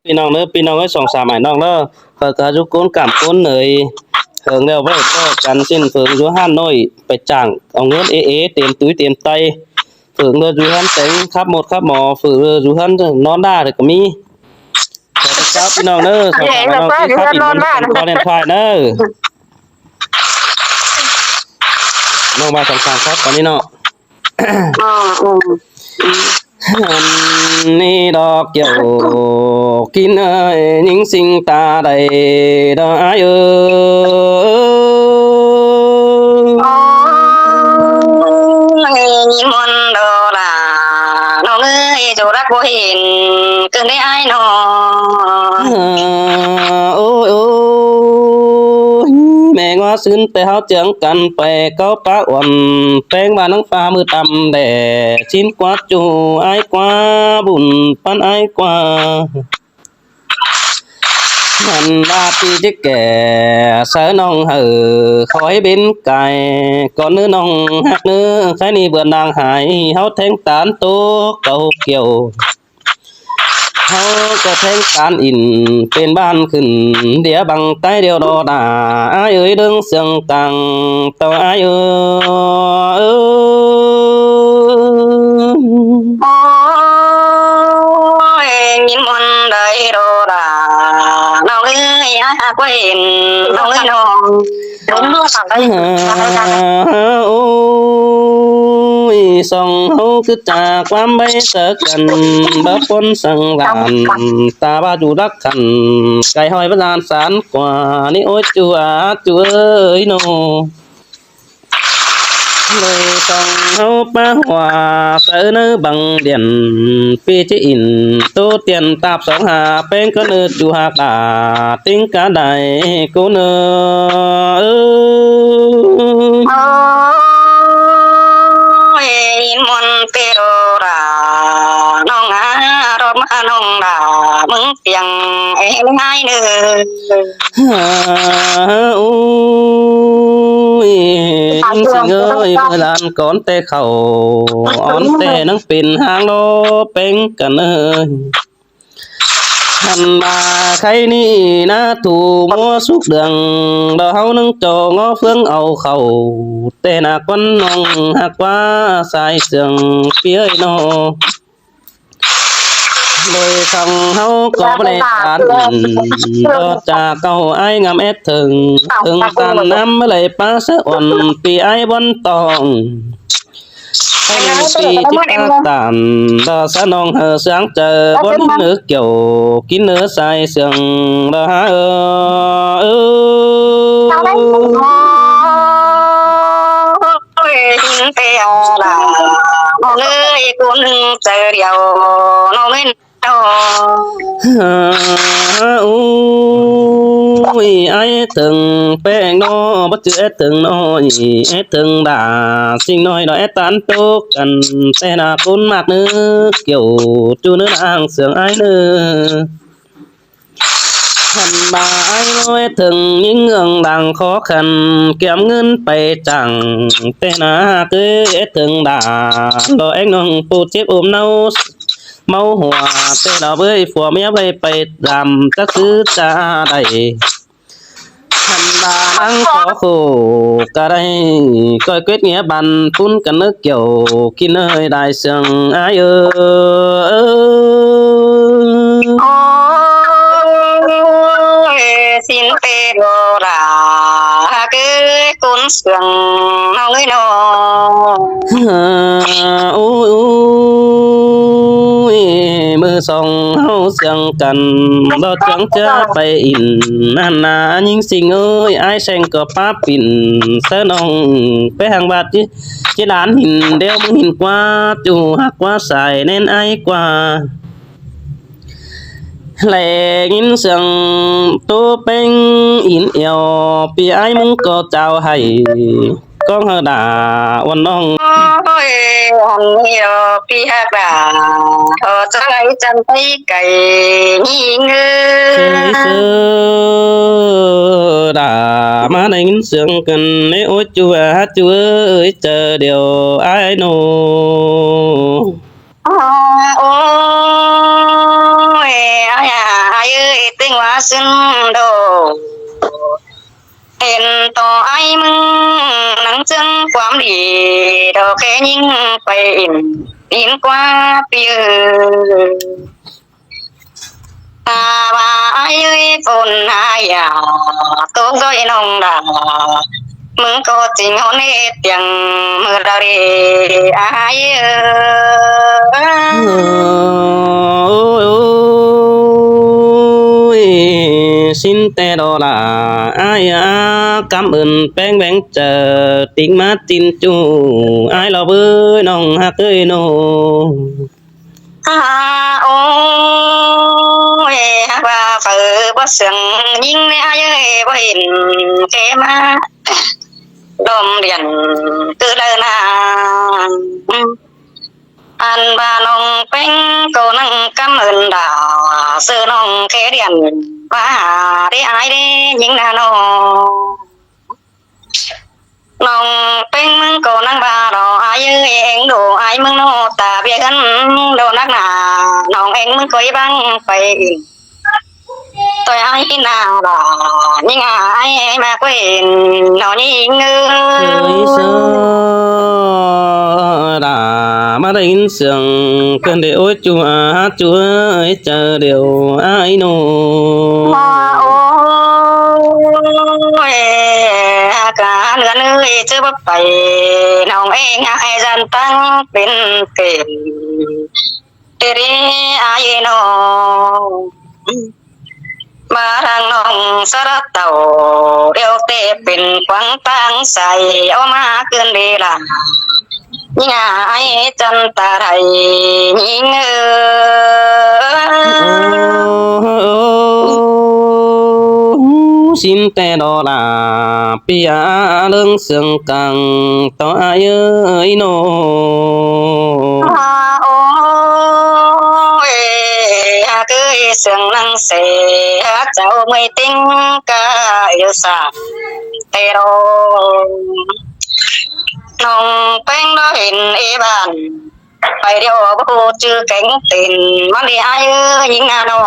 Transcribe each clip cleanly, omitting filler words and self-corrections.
พี่น้องเด้อพี่น้องเอ้ย2-3หมายน้องเด้อข้อยก็อยู่โกนกำโกนเหนื่อยเหิงแล้วไว้ก็กันสิ้นเฟิงอยู่ห้านน้อยไปจ้างเอาเงินเอเต็มตุ้ยเต็มไตเฟิงเด้ออยู่ห้านแต่งครับหมดครับหมอเฟิงอยู่ห้านนอนด่าก็มีขอบคุณครับพี่น้องเด้อ2-3หมายน้องที่ครับอีกคนก็แน่นควายเด้อน้องมา2-3ครับตอนนี้เนาะนี่ดอกเกี่ยวกินเอ้ยยิงสิงตาใดดอกอ้ายเอ้ยมนโดราน้องเอ้ยจูรักบ่เห็นเกินได้อ้ายน้องโอ้ยโอ้ยแม่งว่าซึ้นแต่เฮาเจียงกันไปเก้าปะอ่อนแป้งบ้านนังฟ้ามือตำแด่ชิ้นกว่าจูอ้ายกว่าบุญปันอ้ายกว่ามันลาปีจะแก่เสือน้องเหือคอยบินไก่ก่อนเนื้อน้องหักเนื้อใครนี่เบื่อนางหายเฮาแทงตานโตเก่าเกี่ยวเฮาก็แทงตานอินเป็นบ้านขึ้นเดี๋ยวบังใต้เดียวดอดาอ้ายเอ้ยดึงเสียงตังต่ออ้ายโอ้ยยินมนได้โดราน้องเอ้ยอ้ายหักบ่เห็นน้องเอ้ยน้องล้มด้วยสั่งได้โอ้ยส่องเฮาคือจากความใบเสอกันบ่ปนสังหลานตาบ้าอยู่รักกันไก่ห้อยประดานสารกว่านี่โอ้ยจัวจัวเอ้ยโนเลยส่องเฮาป้าหัวเสอเนื้อบังเดียนปีจิอินโตเตียนตาบ2 หาแป้งก็เนื้ออยู่หากาติ้งกะไดกูเนื้อโอ้ยมนเตโรราน้องหารถมาน้องดามึงเสียงเอ้ง่ายเด้โอ้ยสิงเอ้ยเมื่อลานก่อนแต่เขาอ่อนแต่นังเป็นหางโลเป็งกันเอ้ยหันมาใครนี่นะถูมัวสุกเดืองดอกเฮานึงจองอเฟืองเอาเข้าแต่หนักวันน้องหักว่าสายเสียงเปียยนอโดยคำเฮาก็บ่ได้การก็จากเก่าไอ้งามถึงกันน้ำเมื่อไหร่ป้าสะอ่อนปีไอ้บนตองให้ปีที่ตามดอสะนองเฮอเสียงเจอบนเนื้อเกี่ยวกินเนื้อใส่เสียงดอเตียวล่ะน้องเอ้ยกูนึงเจอเดียวน้องเอ้ยน้องโอ้ยไอ้ถึงแป้งนอบ่เจอถึงน้อยไอ้ถึงด่าสิ่งน้อยดอกไอ้ตันตกกันแต่น่าคุณมากเนื้อเกี่ยวจูเนื้อนางเสียงไอ้เนื้อหันบ่าไอ้น้อยถึงยิ่งเงืองดังขอขันเก็บเงินไปจังแต่น่าคือไอ้ถึงด่ารอไอ้น้องปูเจ็บอุ้มเนาเมาหัวแต่เราเบ้ยผัวเมียไปดำจะซื้อจะได้ทันดานังขอโคก็ได้ก้อยเกวดเงี้ยบันพุ่นกันนึกเกี่ยวกินเอ้ยได้เสียงอ้ายโอ้ยสินเตโรราเก้กุนเสียงน้องเอ้ยน้องโอ้ยมือสองเฮาเสียงกันบ่จังจะไปอินนั่นนายิงสิงเอ้ยอ้ายแซงก็ป้าปิ่นเสนองไปหางบาดจิหลานหินเดียวมึงหินกว่าจูหักว่าใส่เน้นอ้ายกว่าแหลงินเสียงตัวเป็นอินเอียวปีไอ้มึงก็เจ้าให้ก้องเฮดาวันน้องโอ้ยอันนี้พี่ฮักดาเธอจะไงจันไปไก่ยิงเอ้ยเสือดามาได้ยินเสียงกันในโอ้จัวจัวเจอเดียวไอ้โนโอ้ย ai ơi tình hóa xin đồเห็น ต่อไอ้มึงหนังจึงความดีดอกแค่ยิ่งไปอินกว่าปีตาว่าไอ้เอ้ยฝนหายาตกด้วยน้องดามึงก็จริงเอาเนตยังมือดารีไอ้เอ้ย xin tè đó là ai cảm ơn bén bén chờ tiếng mát tin chú ai lo với nông hát ơi nô ôi bà phở bớt sừng nhưng ai ơi bà hình cái má đom điện từ lời nàng anh bà nông bánh cô năng cảm ơn đảo sư nông kế điện và đi ai đi những đàn nông bánh cô năng bà đỏ ai ơi em đồ ai mừng nô ta biết gắn đồ nắc nà nông em mừng coi băng phải tôi ai nào đó nhưng ai mà quên nó như ơi sơ đã mà đến sương cơn để ôi chúa hát chúa ơi chờ điều ai nô ôi cả nửa nơi chưa bắt phải nông em ai dần tăng bên tiền để đi ai nóมาทางน้องสระเต่าเดียวเตะเป็นขวางตั้งใส่เอามาเกินเวลายิ่งไอ้จันตาไทยยิ่งxin tè đó là bia lương sương càng to ai ơi nô cứ sương năng sẽ cháu mới tính cả yêu xa tê đô nông bánh đó hình y bàn phải điều bố chữ cánh tình mà đi ai ơi những nó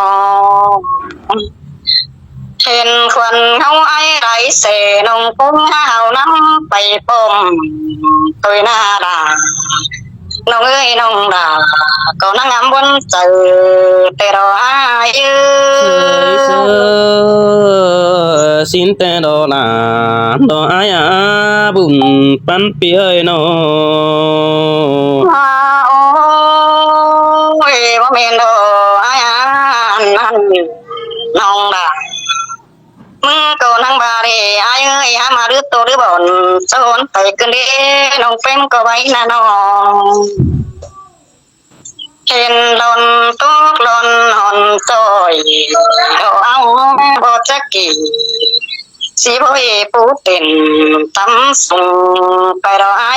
เห็นคนเขาไอ้ไรเสนงปุ้งห้าวน้ำไปปมตัวหน้าด่าน้องเอ้ยน้องด่าก็นั่งงามบนเจอแต่รอไอ้xin tè đó là đó ai bùn pan pi ơi nó โอ้ยว่าเมนโดไอ้นั่นน้องด่ามึงก็นั่งบาเรไอ้เอ้ยหามาหรือโตหรือบ่อนโซนไปกันเด้น้องเป็นก็ไว้นะน้องเห็นหล่นตกหล่นหอนจอยเอาบ่จักกี่สิบ่ให้ปูเต็นตำส่งไปรอไอ้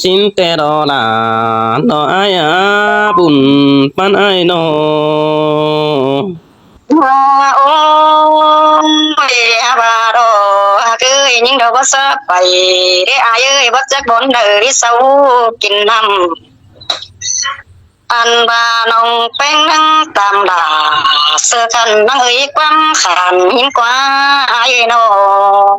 xin tè đó là đó ai bùn pan ai nó โอ้ยบาดอคือยิ่งดอกบ่ซะไปได้อายเอ้ยบ่จักบนเด้อเซากินน้ำอันบาน้องแป้งนั่งตามด่าเสื้อกันนั่งเอ้ยความขานหินกว่าอายน้อง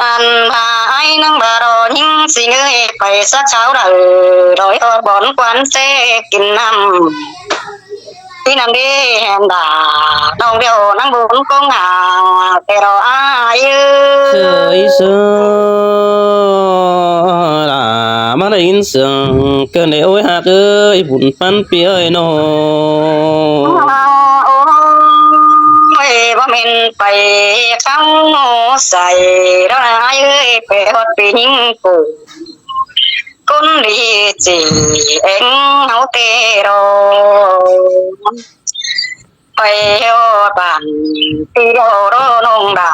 อันบาไอ้นั่งบารอยิ่งสิเงยไปสักเช้าเด้อโดยอดบ่อนควันเซกินน้ำที่นั่นดีแหมด่าน้องเดียวนั่งบุญก็งาแต่รออาย trời sơ là mà đến sương cơn để ôi hát ơi bùn pan pi ơi nó โอ้ยว่ามินไปเข้าใส่แล้วนายเอ้ยไปฮอดปีนิ่งกูคนดีจีเอ็งเอาเตโรไปฮอดบ้านตีโรโรนงดา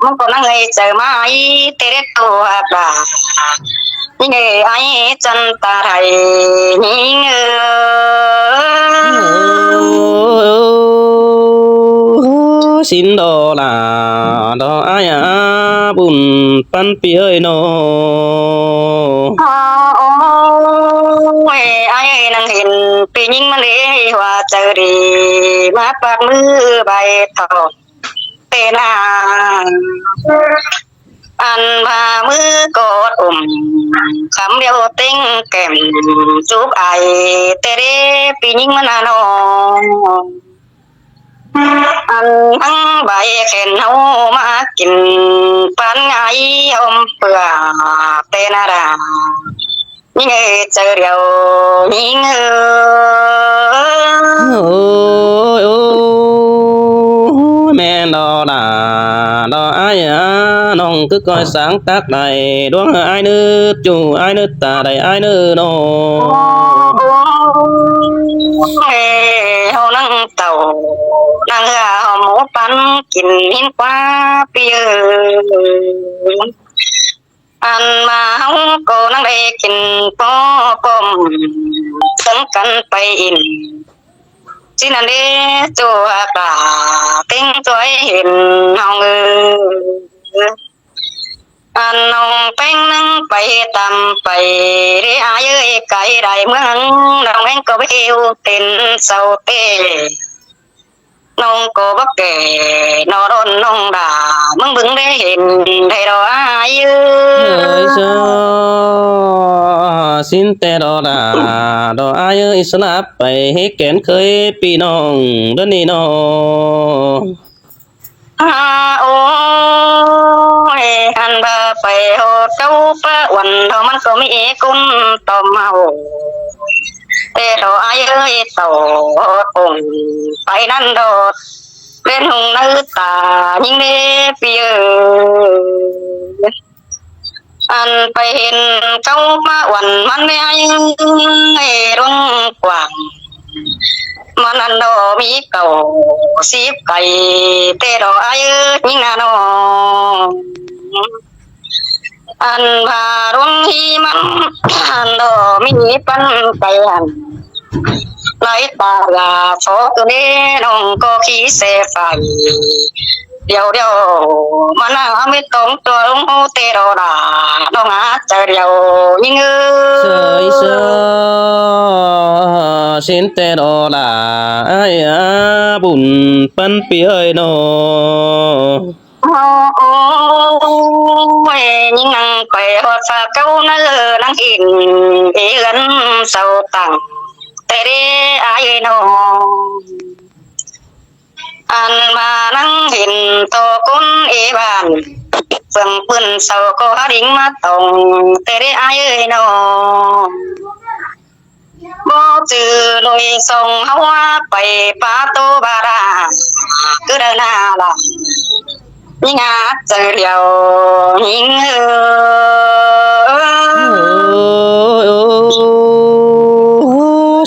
มันก็นั่งเอ้ยเจอมาอีเตเรตัวดานี่ไงไอ้จันตาไทยนี่เง xin đó là đó ai bùn pan pi ơi nó โอ้ นั่งเห็นปียิ่งมันเลยว่าเจอดีมาปากมือใบทองเตนาอันพามือกอดคำเดียวเต็งแก้มจูบไอเตเรปียิ่งมันนองอันทั้งใบแขนเฮามากินปันไงอมเปลือกเตนาดายิ่งเจอเดียวยิ่งโอ้ยโอ้ยแม่ดอดาดอai à nong cứ coi sáng tác này đuông ai nữ chủ ai nữ ta đầy ai nữ nô ฮานั่งเต่านั่งหมูปันกินหินกว่าปีอันมาเฮาก็นั่งได้กินปอปมสังกันไปอินสินั่นเด้จัวปลาเต็งจอยเห็นเฮาอันน้องแป้งนั่งไปตำไปเรียเย้ยไก่ได้เมืองน้องแองก็ไปเอวเต้นเศร้าเต้น้องก็บักแก่นอรนน้องด่ามึงบึงได้เห็นได้ดอกอายุ ơi sao xin tê đo đà đo ai ơi snap bay hết kén khơi pi nong đơn đi nong โอ้ยอันบาไปโหดเจ้าปะวันเท่ามันก็มีกุนต่อมเมาแต่เราอายเอ้ยโตองไปนั่นโดดเป็นหงนื้อตายิ่งเด้เปียอันไปเห็นเจ้ามาวันมันไม่ให้ร่วงกว่างมันอันโดมีเก่าสีบไก่เตะดอกอายุยิ่งนาโนอันพาร่วงที่มันอันโดมีปันไปอันไหลตาลาโฟตัวนี้น้องก็ขี้เสไฟเดี๋ยวมันไม่ตรงตัวลงหูเตะดอกน้องอาจจะเดียวยิ่งsơi sơ xin tê đo đà ai à bùn pan pi ơi nô โอ้ยยิ่งนั่งไปหอดฝาเก้านั่งนั่งอินเอือนเศร้าตังแต่เด้อายน้องอันมานั่งเห็นโตกุนเอบานเฟื่องปืนเศร้าก็ดิ่งมาตรงแต่เด้อายน้องบ่จือลอยส่งเฮาไปปาโตบาราคือเดินหน้าล่ะยิ่งอาเจอเดียวยิ่ง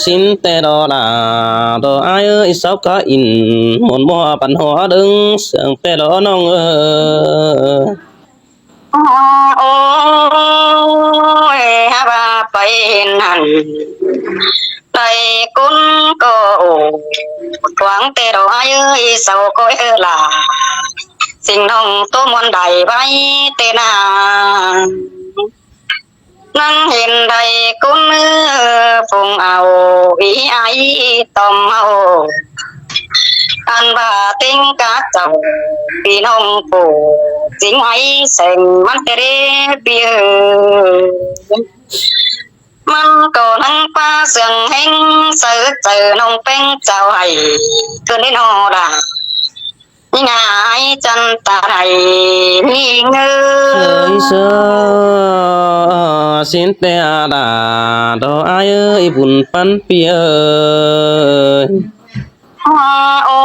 xin tê đo đà đo ai ơi sao có in một mùa bàn hoa đứng sương tê đo nong ơi โอ้ยฮาบาไปนั่นไต่กุนก็หวังแต่ดอกอายุเศร้าก็ลาสิ่งน้องตัวมวนใดไว้เตนานั่งเห็นใดกุนฟงเอาอีไอต้มเอาอันบาติงกาเจ้าพี่น้องปู่สิงไว้เสงมันเตเรเปียมันก็นั่งป้าเสียงแห้งเสือเจอน้องเป็นเจ้าไห้คืนนี้นอดายิ่งไอ้จันตาไห้มีเงื sơi sơ xin tê đà đo ai ơi bùn pan pi ơi โอ้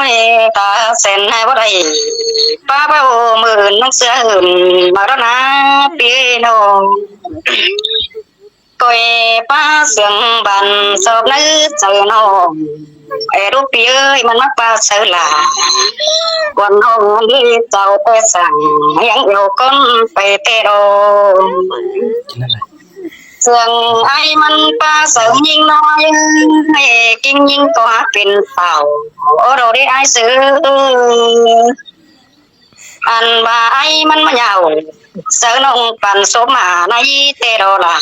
ยตาเส้นให้บ่ได้ป้าเบ้าหมื่นน้องเสือหื่นมาแล้วนะพี่น้องก้อยป้าเสียงบันสอบนึกเจอน้องไอ้รูปพี่เอ้ยมันมักป้าเสือหลาวันน้องนี่เจ้าเตะสั่งยังอยู่ก้นไปเตะโดเสียงไอ้มันป้าเสริมยิงน้อยให้กินยิงก็เป็นเป่าโอ้เราได้ไอ้ซื้ออันว่าไอ้มันมาเหยาเสือน้องปั่นสมมาในเตโรล่ะ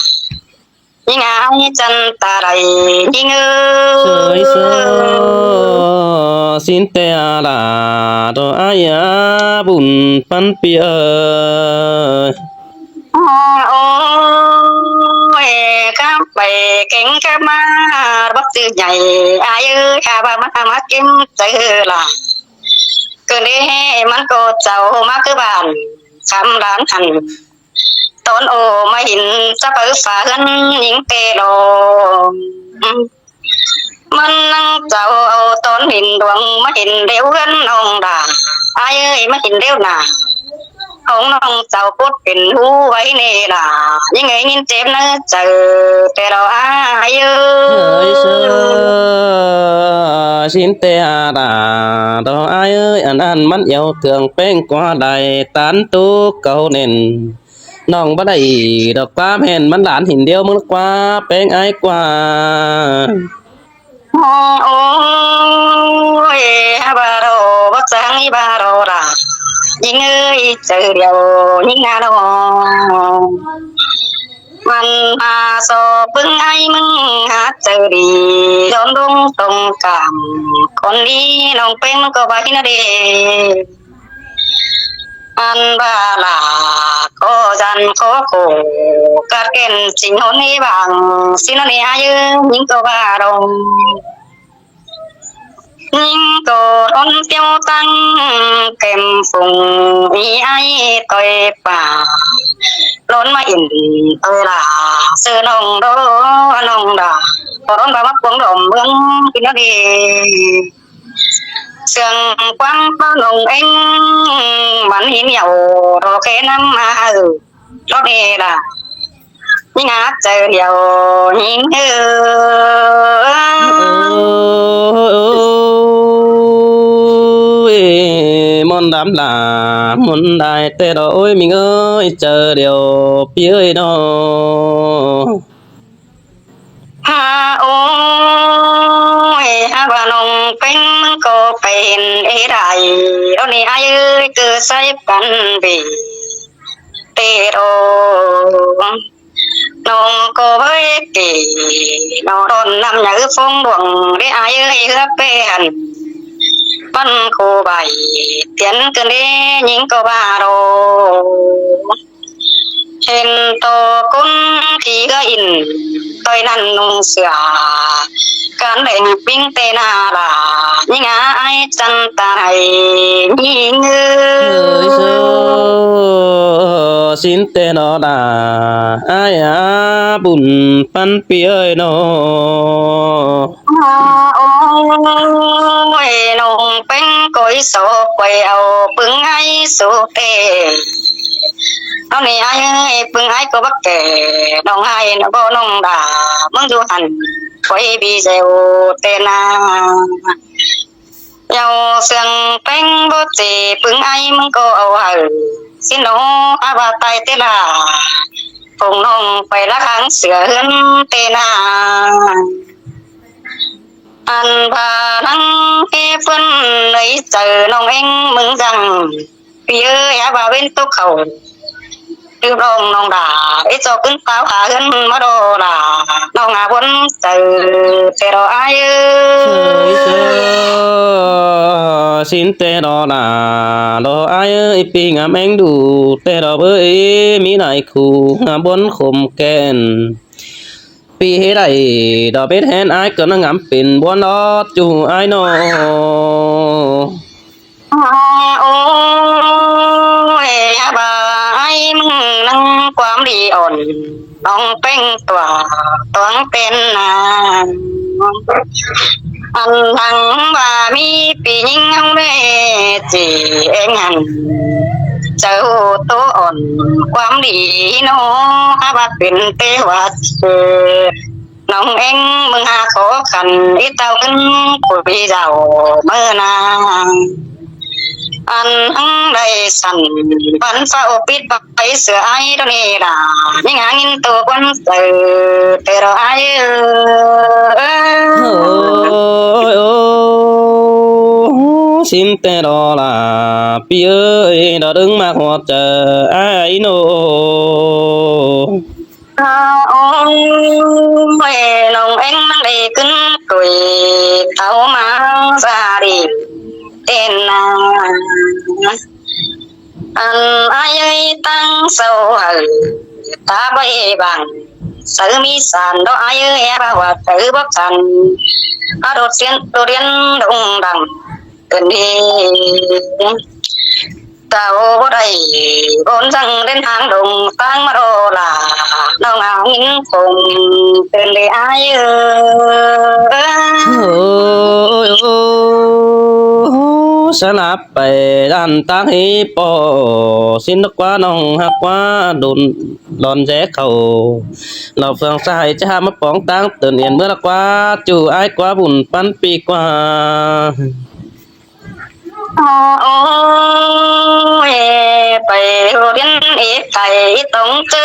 ยิ่งอายจันตาไรยิ่งsơi sơ xin te là đồ ai à bùn pan pia โอ้ยข้าไปเก่งข้ามาบักตื้อใหญ่อายุข้าบ้ามาเก่งเจอละเกินได้มันก็เจ้ามาคือบ้านคำร้านหันตอนโอมาหินจะเปิดฝาเฮือนยิงเตโลมันนั่งเจ้าเอาตอนหินดวงมาหินเร็วเฮือนน้องด่าอายเอ้ยมาหินเร็วหนาของน้องเจ้าพูดเป็นหูไว้เน่ล่ะยังไงยินเจ็บนะเจอแต่เราอายเอ้ sơi ย sơ xin te là đồ ai ơi ăn mắt yêu thương bên qua đầy tán tu cầu nềnน้องบ่ได้ดอกฟ้าแผ่นมันหลานหินเดียวมึงกว่าแป้งไอ้กว่า โอ้ยบาโรบักสังบาโรล่ะยิงเอ้ยเจอเดียวยิงนาโนมันมาสอบปึงไอ้มึงหาเจอดีโดนดุงตรงกำคนนี้น้องเป็นมันก็บาฮินาเดอันบาลาโคจันโคโคกัดเก่นสิงหนนี้บางสินนี้อายุยิงก็บาดงยิงก็ร้อนเตียวตั้งเข็มฝุ่งมีไอ้ต่อยป่าร้อนมาอินเออล่ะซื้อน้องโดน้องดาพอร้อนบามักวงดมเมืองกินดีเสียงกว้างป้าหนุ่งเอ็งมันหินเหนียวรอแค่น้ำมารถเอล่ะยิงอาเจอเดียวยิงmôn đám là môn đại tê đó ôi mình ơi chờ điều phía ơi đó ฮาโอ้ยฮาบานงเป็นมันก็เป็นเอไรเรานี่อายุเกิดใส่กันบีเตโรน้องก็เว้ยตีน้องโดนนำอย่างฟงดวงได้อายุเฮือเปหันปั้นคูใบเตียนกันได้ยิงก็บาโรเห็นโตกุ้นที่ก็อินตอยนั่นนุ่งเสือการเล่นปิ้งเตนาลายิงไอจันตาไยิงơi sơ xin tê đó là ai à bùn pan phía ơi nó โอ้ยน้องเป็นก้อยโศกไปเอาปึงไอสุเตเอานี่ไอ้ปึงไอก็บักแก่น้องไอ้น้องก็น้องด่ามึงดูหันไฟบีเซลเตนาเยาเสียงเป็นบ่จีปึงไอมึงก็เอาหึสิโนอาบาไตเตลาพงน้องไปละครั้งเสือเฮือนเตนาอันพานังเฮเฟินเลยเจอน้องเองมึงจังพี่เอ้ยอาบาเว้นตุกเขาดื้อร้องน้องด่าไอ้เจอกขึ้นเท้าขาขึ้นมาโดด่าน้องอาบนเจอแต่เราอาย ơi sơ xin tê đó là đó ai ơi pi ngắm anh đủ tê đó với mi này khu ngắm bốn khom kèn pi hết này đó biết hẹn ai cần nó ngắm pin bốn đó chú ai nó โอ้ยบายมึงนั่งความดีอ่อนน้องเป็นตัวเป็นนานอันทังว่ามีปียิงห้องได้จีเองหันเจ้าตัวอ่อนความดีโน้ฮาบาเป็นเตวัดน้องเองมึงหาขอขันอีเต้าขึ้นคุยเจ้าเมื่อนานอันทั้งได้สั่นปันฟ้าปิดไปเสือไอ้ตัวนี้ล่ะยังหางินตัวคนเสือแต่เราไอ้ôi ôi xin tê đó là pi ơi đó đứng mà hoạt chờ ai nô ôi lòng anh mang đầy cứng tuổi tháo mang ra đi tên là anh ai ơi tăng sâu hở ta bay bằng sự mi sàn đó ai ơi ba hoạt tử bóc sàn đột xuyên đột điên đông đằng cần đi tao có đây vốn rằng đến tháng đồng tăng mà đồ là đâu ngào nghìn cùng tên để ai ôi sa nạp bề đàn tăng hi po xin nước quá nông hạt quá đồn đòn rẽ khẩu lò phượng sai cha mất bóng tăng tự nhiên bữa quá chủ ai quá buồn pan pi quá ôi phải đến ít thầy tổng tư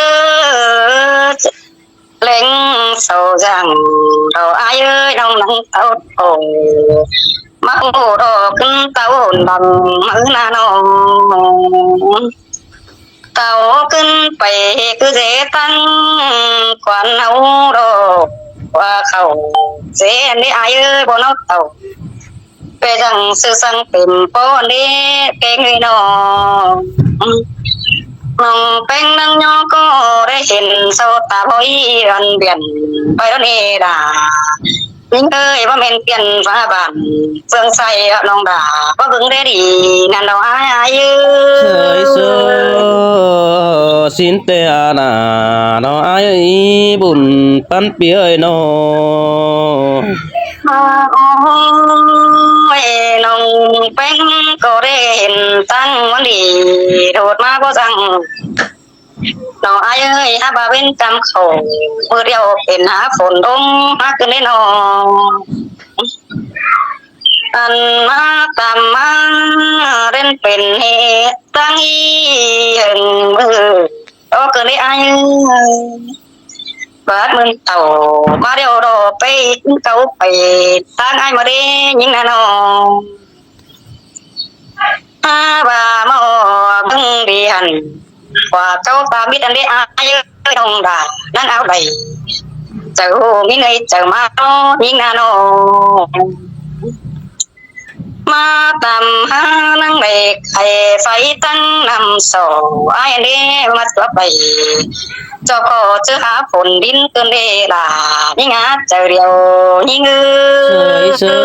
lên sầu rằng đầu ai ơi đông nắng tao ồ mắc ngủ đồ cưng tao ổn bằng mỡ na nó tao cưng phải cứ dễ tăng quan nấu đồ qua khẩu dễ đi ai ơi bọn nó tàu về rằng sự sang tìm phố đi cái người nó nông bên nâng nhỏ có để hiện sâu ta bối gần biển bay đó đi đà những ơi có men tiền phá bản phương say lòng đà có vững để đi ngàn đầu ai ai trời sơ xin tê à nà nó ai ấy buồn pan pi ơi nó ôi nông bên có để hiện tăng món đi đột ma có rằng nó ai ơi ha bà bên trăm khẩu mưa đeo bên há phồn đông há cứ nên nó ăn má tạm má đến bên hè tăng y hừng mưa đó cứ nên ai bớt mình tàu ba đeo đồ pe tàu pe tăng ai mà đi những này nó bà mò bưng đi hành và cháu ta biết anh đi ai ơi đồng đà đang áo đầy chờ những ngày chờ mà nó những nào nó mà tầm ha năng mệt hay phải tăng nằm sổ ai đi mà chữa bầy cho cô chứ há phồn đến cơn đi là những á chờ điều những trời sơ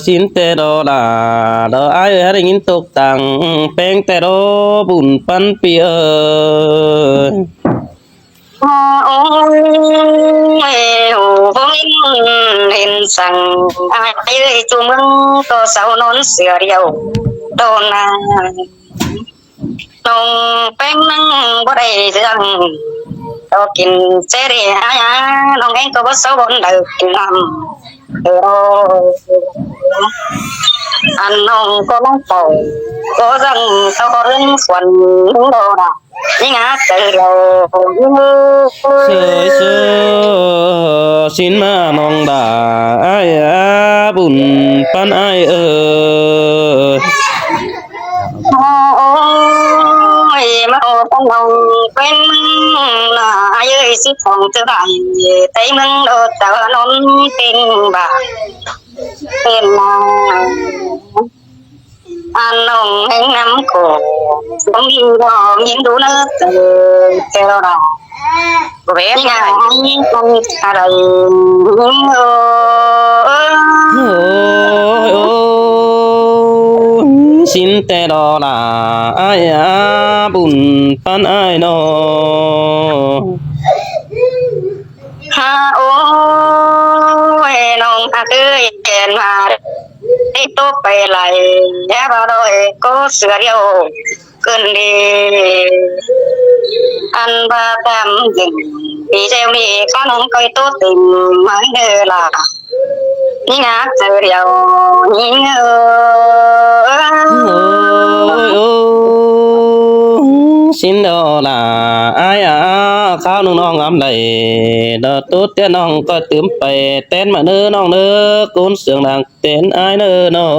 xin tê đó là đó ai ơi hình tục tặng pen tê đó buồn pan pi ơi ôi vong hình sang ai ơi chú mừng có sao nón sửa điều đồn à nông bánh nắng có đây rằng tôi kinh sẽ đi ai nông anh có số bốn đời năm anh nông có bóng phổ có rằng sao có đứng quần đúng đồ nào nhưng á từ đầu trời sơ xin mà nong đà ai à buồn pan ai ơi ôi mà con nông quen là ai ơi xí phòng tư đại thấy mừng đồ tờ nón tin bà tên là anh nông anh nắm cổ không đi vào những đứa nữa từ theo đó vẽ nhà con ta đây xin tê đó là ai à buồn pan ai nó ha ôi nông ta tươi kèn mà đi tốt về lại nhé vào đôi có sửa điều cơn đi ăn ba tam dừng đi theo đi có nông coi tốt tình mới đưa là những ác sửa điều những xin đó là ai à khao nung non ấm đầy đợt tốt tiếng non có tướm bè tên mà nơ non nơ côn sương đằng tên ai nơ nó